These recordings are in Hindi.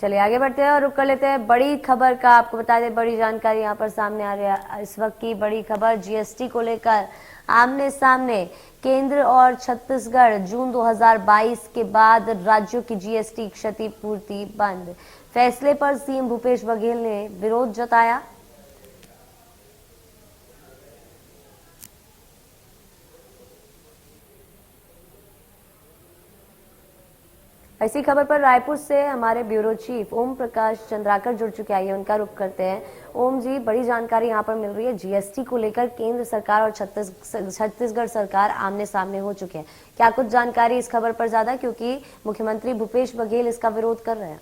चलिए आगे बढ़ते हैं और रुक कर लेते हैं बड़ी खबर का। आपको बता दें बड़ी जानकारी यहाँ पर सामने आ रही है। इस वक्त की बड़ी खबर जीएसटी को लेकर आमने सामने केंद्र और छत्तीसगढ़। जून 2022 के बाद राज्यों की जीएसटी क्षतिपूर्ति बंद। फैसले पर सीएम भूपेश बघेल ने विरोध जताया। इसी खबर पर रायपुर से हमारे ब्यूरो चीफ ओम प्रकाश चंद्राकर जुड़ चुके हैं। उनका रुख करते हैं। ओम जी, बड़ी जानकारी यहाँ पर मिल रही है। जीएसटी को लेकर केंद्र सरकार और छत्तीसगढ़ सरकार आमने सामने हो चुके हैं। क्या कुछ जानकारी इस खबर पर ज्यादा, क्योंकि मुख्यमंत्री भूपेश बघेल इसका विरोध कर रहे हैं?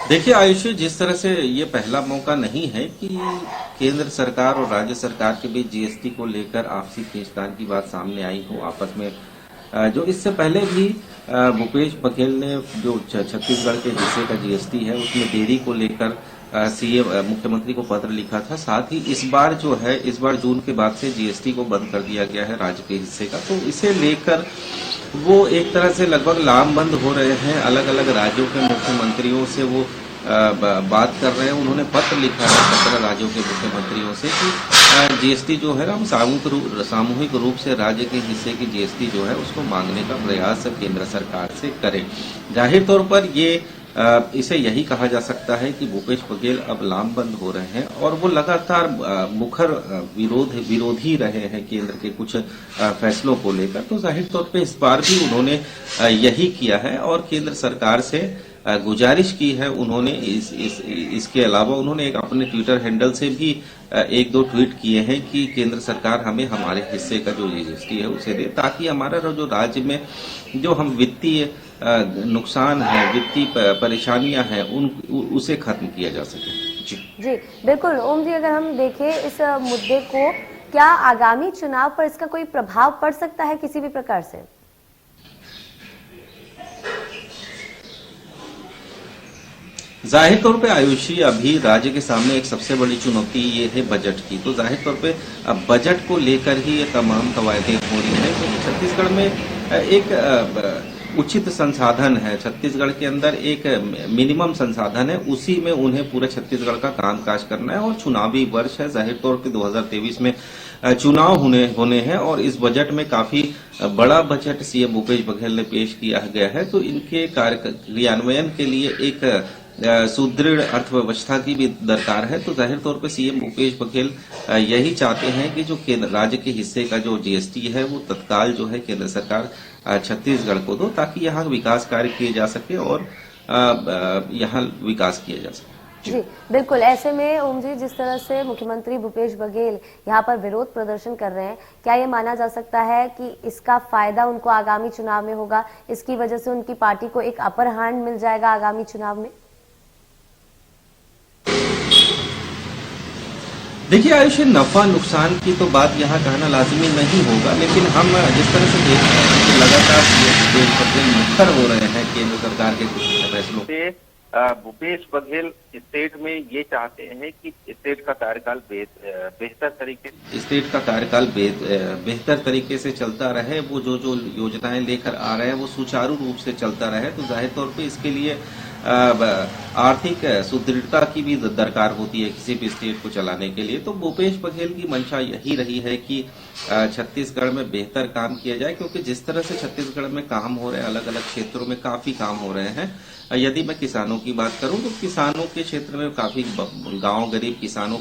देखिए आयुषी, जिस तरह से ये पहला मौका नहीं है कि केंद्र सरकार और राज्य सरकार के बीच जीएसटी को लेकर आपसी खींचतान की बात सामने आई हो आपस में। जो इससे पहले भी भूपेश बघेल ने जो छत्तीसगढ़ के हिस्से का जीएसटी है उसमें देरी को लेकर सीएम मुख्यमंत्री को पत्र लिखा था। साथ ही इस बार जो है, इस बार जून के बाद से जीएसटी को बंद कर दिया गया है राज्य के हिस्से का। तो इसे लेकर वो एक तरह से लगभग लामबंद हो रहे हैं। अलग अलग राज्यों के मुख्यमंत्रियों से वो बात कर रहे हैं। उन्होंने पत्र लिखा है 17 राज्यों के मुख्यमंत्रियों से कि जीएसटी जो है हम सामूहिक रूप से राज्य के हिस्से की जीएसटी जो है उसको मांगने का प्रयास केंद्र सरकार से करें। जाहिर तौर पर ये इसे यही कहा जा सकता है कि भूपेश बघेल अब लामबंद हो रहे हैं और वो लगातार मुखर विरोधी रहे हैं केंद्र के कुछ फैसलों को लेकर। तो जाहिर तौर पे इस बार भी उन्होंने यही किया है और केंद्र सरकार से गुजारिश की है। उन्होंने इसके अलावा उन्होंने एक अपने ट्विटर हैंडल से भी एक दो ट्वीट किए हैं कि केंद्र सरकार हमें हमारे हिस्से का जो जीएसटी है उसे दे, ताकि हमारा जो राज्य में जो हम वित्तीय नुकसान है, वित्तीय परेशानियां हैं, उसे खत्म किया जा सके। जी बिल्कुल ओम जी, अगर हम देखें इस मुद्दे को, क्या आगामी चुनाव पर इसका कोई प्रभाव पड़ सकता है किसी भी प्रकार से? जाहिर तौर पे आयुषी, अभी राज्य के सामने एक सबसे बड़ी चुनौती ये है बजट की। तो जाहिर तौर पे अब बजट को लेकर ही ये तमाम कवायदें हो रही हैं, क्योंकि छत्तीसगढ़ में एक उचित संसाधन है। छत्तीसगढ़ के अंदर एक मिनिमम संसाधन है, उसी में उन्हें पूरे छत्तीसगढ़ का कामकाज करना है। और चुनावी वर्ष है, जाहिर तौर पे 2023 में चुनाव होने हैं और इस बजट में काफी बड़ा बजट सीएम भूपेश बघेल ने पेश किया गया है। तो इनके क्रियान्वयन के लिए एक सुदृढ़ अर्थव्यवस्था की भी दरकार है। तो जाहिर तौर पर सीएम भूपेश बघेल यही चाहते हैं कि जो राज्य के हिस्से का जो जीएसटी है वो तत्काल जो है केंद्र सरकार छत्तीसगढ़ को दो, ताकि यहाँ विकास कार्य किए जा सके और यहाँ विकास किया जा सके। जी बिल्कुल। ऐसे में ओम जी, जिस तरह से मुख्यमंत्री भूपेश बघेल यहाँ पर विरोध प्रदर्शन कर रहे हैं, क्या ये माना जा सकता है कि इसका फायदा उनको आगामी चुनाव में होगा? इसकी वजह से उनकी पार्टी को एक अपर हैंड मिल जाएगा आगामी चुनाव में? देखिए आयुषी, नफा नुकसान की तो बात यहाँ कहना लाजमी नहीं होगा, लेकिन हम जिस तरह से देख रहे हैं कि लगातार मुखर हो रहे हैं केंद्र सरकार के फैसलों से। भूपेश बघेल स्टेट में ये चाहते हैं कि स्टेट का कार्यकाल बेहतर तरीके से चलता रहे। वो जो योजनाएं लेकर आ रहे हैं वो सुचारू रूप से चलता रहे। तो जाहिर तौर पे इसके लिए आर्थिक सुदृढ़ता की भी दरकार होती है किसी भी स्टेट को चलाने के लिए। तो भूपेश बघेल की मंशा यही रही है कि छत्तीसगढ़ में बेहतर काम किया जाए, क्योंकि जिस तरह से छत्तीसगढ़ में काम हो रहे हैं, अलग अलग क्षेत्रों में काफी काम हो रहे हैं। यदि मैं किसानों की बात करूं तो किसानों के क्षेत्र में काफी गांव गरीब किसानों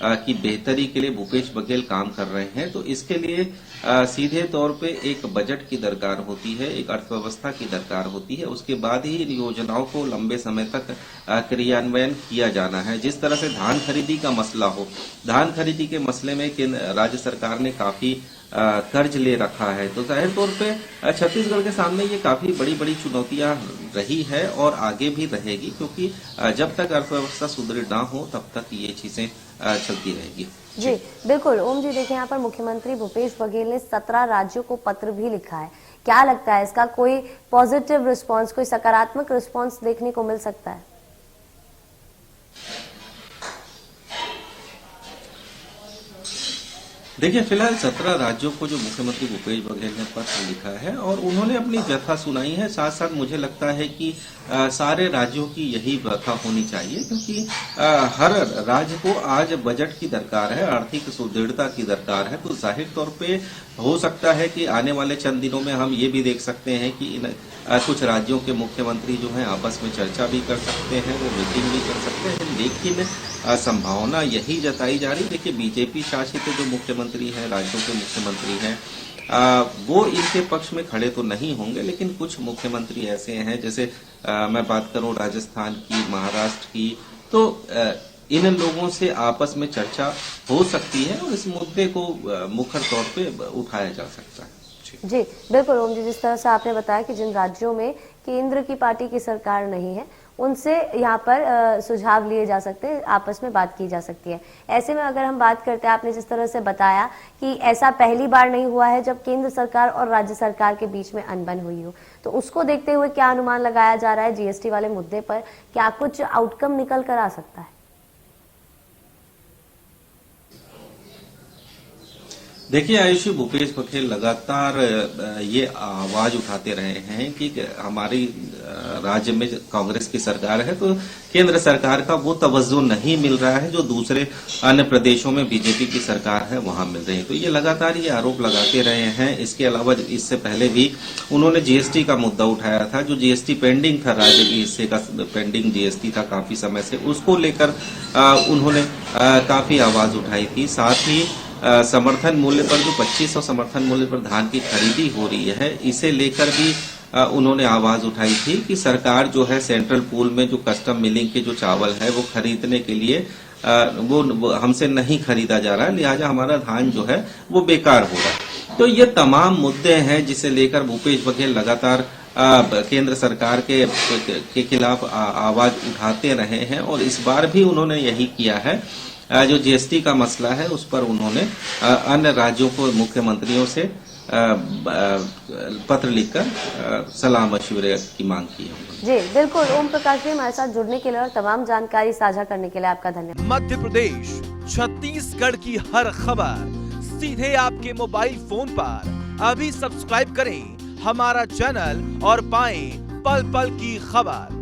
की बेहतरी के लिए भूपेश बघेल काम कर रहे हैं। तो इसके लिए सीधे तौर पे एक बजट की दरकार होती है, एक अर्थव्यवस्था की दरकार होती है। उसके बाद ही इन योजनाओं को लंबे समय तक क्रियान्वयन किया जाना है। जिस तरह से धान खरीदी का मसला हो, धान खरीदी के मसले में राज्य सरकार ने काफी कर्ज ले रखा है। तो जाहिर तौर पे छत्तीसगढ़ के सामने ये काफी बड़ी बड़ी चुनौतियां रही है और आगे भी रहेगी, क्योंकि जब तक अर्थव्यवस्था सुदृढ़ ना हो तब तक ये चीजें चलती रहेगी। जी बिल्कुल ओम जी, देखिए यहाँ पर मुख्यमंत्री भूपेश बघेल ने 17 राज्यों को पत्र भी लिखा है। क्या लगता है इसका कोई पॉजिटिव रिस्पांस, कोई सकारात्मक रिस्पांस देखने को मिल सकता है? देखिए, फिलहाल 17 राज्यों को जो मुख्यमंत्री भूपेश बघेल ने पत्र लिखा है और उन्होंने अपनी व्यथा सुनाई है। साथ साथ मुझे लगता है कि सारे राज्यों की यही व्यथा होनी चाहिए, क्योंकि हर राज्य को आज बजट की दरकार है, आर्थिक सुदृढ़ता की दरकार है। तो जाहिर तौर पे हो सकता है कि आने वाले चंद दिनों में हम ये भी देख सकते हैं कि कुछ राज्यों के मुख्यमंत्री जो हैं आपस में चर्चा भी कर सकते हैं, वो मीटिंग भी कर सकते हैं, लेकिन संभावना यही जताई जा रही है। देखिए, बीजेपी शासित जो मुख्यमंत्री हैं, राज्यों के मुख्यमंत्री हैं, वो इनके पक्ष में खड़े तो नहीं होंगे, लेकिन कुछ मुख्यमंत्री ऐसे हैं, जैसे मैं बात करूं राजस्थान की, महाराष्ट्र की, तो इन लोगों से आपस में चर्चा हो सकती है और इस मुद्दे को मुखर तौर पे उठाया जा सकता है। जी बिल्कुल ओम जी, जिस तरह से आपने बताया कि जिन राज्यों में केंद्र की पार्टी की सरकार नहीं है, उनसे यहाँ पर सुझाव लिए जा सकते हैं, आपस में बात की जा सकती है। ऐसे में अगर हम बात करते हैं, आपने जिस तरह से बताया कि ऐसा पहली बार नहीं हुआ है जब केंद्र सरकार और राज्य सरकार के बीच में अनबन हुई हो, तो उसको देखते हुए क्या अनुमान लगाया जा रहा है जीएसटी वाले मुद्दे पर? क्या कुछ आउटकम निकल कर आ सकता है? देखिए आयुषी, भूपेश बघेल लगातार ये आवाज उठाते रहे हैं कि हमारी राज्य में कांग्रेस की सरकार है तो केंद्र सरकार का वो तवज्जो नहीं मिल रहा है जो दूसरे अन्य प्रदेशों में बीजेपी की सरकार है वहां मिल रही है। तो ये लगातार ये आरोप लगाते रहे हैं। इसके अलावा इससे पहले भी उन्होंने जीएसटी का मुद्दा उठाया था, जो जीएसटी पेंडिंग था, राज्य के हिस्से का पेंडिंग जीएसटी था काफी समय से, उसको लेकर उन्होंने काफी आवाज उठाई थी। साथ ही समर्थन मूल्य पर जो 2500 समर्थन मूल्य पर धान की खरीदी हो रही है, इसे लेकर भी उन्होंने आवाज उठाई थी कि सरकार जो है सेंट्रल पूल में जो कस्टम मिलिंग के जो चावल है वो खरीदने के लिए वो हमसे नहीं खरीदा जा रहा है, लिहाजा हमारा धान जो है वो बेकार हो रहा है। तो ये तमाम मुद्दे हैं जिसे लेकर भूपेश बघेल लगातार केंद्र सरकार के खिलाफ आवाज उठाते रहे हैं और इस बार भी उन्होंने यही किया है। जो जीएसटी का मसला है उस पर उन्होंने अन्य राज्यों को मुख्यमंत्रियों से पत्र लिखकर सलाह मशवरे की मांग की है। जी बिल्कुल ओम प्रकाश जी, हमारे साथ जुड़ने के लिए और तमाम जानकारी साझा करने के लिए आपका धन्यवाद। मध्य प्रदेश, छत्तीसगढ़ की हर खबर सीधे आपके मोबाइल फोन पर। अभी सब्सक्राइब करें हमारा चैनल और पाएं पल पल की खबर।